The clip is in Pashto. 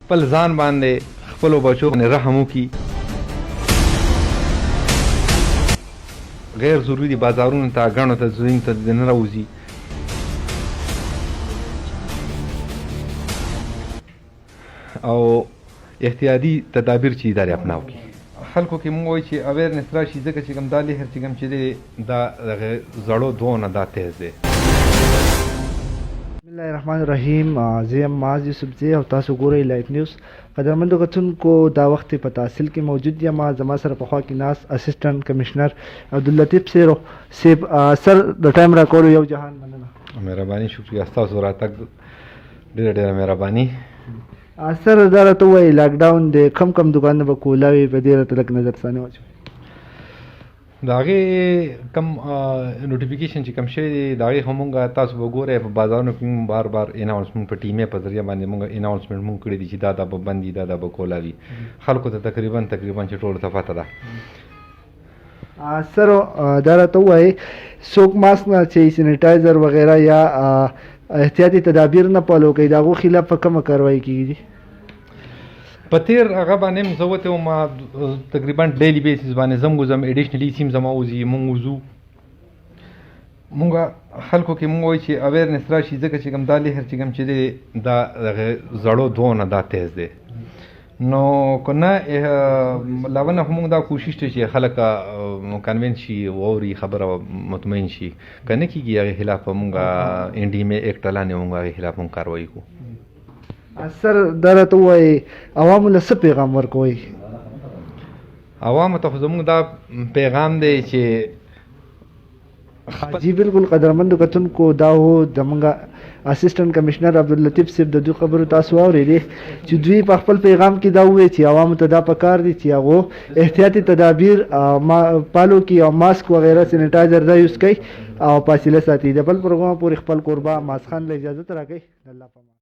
خپل ځان باندې خپلو بچو باندې رحم وکړي. غیر ضروري بازارونو ته ګڼو ته ځایونو ته د نه راوځي. او احتیاطي تدابیر چې ادارې اپناو کړي. خلکو کې موږ وایو چې اویرنس راشي ځکه چې کوم دا لهر چې کوم چې دی دا دغه زړو دوو نه دا تیز دی. بسم الله الرحمن الرحیم. زه یم معاذ یوسفزی او تاسو ګورئ لایف نیوز. قدرمندو کتونکو دا وخت په تحصیل کې موجود یم. زما سره پخوا کې ناست اسسټنټ کمشنر عبداللطیف صاحب سر د ټایم راکولو یو جهان مننه. مهرباني شکریه ستاسو راتګ ډېره ډېره مهرباني. سر دا راته ووایي لاکډاون دی کم کم دوکانونه به کولاوي په دې راته لږ نظر ثاني واچوئ. د هغې کم نوټیفیکیشن چې کم شوی دی د هغې خو مونږ تاسو به ګورئ په بازارونو کې مونږ بار بار اناونسمنټ په ټیمې په ذریعه باندې مونږ اناونسمنټ مونږ کړي دي چې دا به بند دي دا به کولاوي. خلکو ته تقریبا چې ټولو ته پته ده. سر دا راته ووایي څوک ماسک نه چې سینیټایزر وغیره یا احتیاطي تدابیر نه فالو کوي د هغو خلاف په کومه کاروایي کېږي؟ په تیر هغه باندې هم زه وتی وم تقریبا ډیلی بیسس باندې زه هم وځم ایډیشنلي سیم زما وځي مونږ وځو. مونږ خلکو کې مونږ وایو چې اویرنس راشي ځکه چې کوم دا لهر چې کوم چې دی دا دغه زړو دوو نه دا تیز دی. نو که نه لاونه خو مونږ دا کوشش دی چې خلک کنوینس شي واوري خبره مطمئن شي. که نه کېږي هغې خلاف به مونږ انډیمې ایکټ لاندې مونږ هغې خلاف مونږ کاروایي کوو. سر دا راته ووایي عوامو له څه پیغام ورکوئ؟ عوامو ته خو زموږ دا پیغام دی چې جی بالکل قدرمندو کتونکو دا و زموږ اسسټنټ کمشنر عبداللطیف صاحب د دوی خبرو تاسو واورېدې چې دوی په خپل پیغام کې دا ووایي چې عوامو ته دا پکار دي چې هغو احتیاطي تدابیر پالو کړي او ماسک وغیره سینیټایزر دا یوز کوي او فاصله ساتي. د بل پروګرام پورې خپل کوربه معاذ خان له اجازت راکوئ. الله پامان.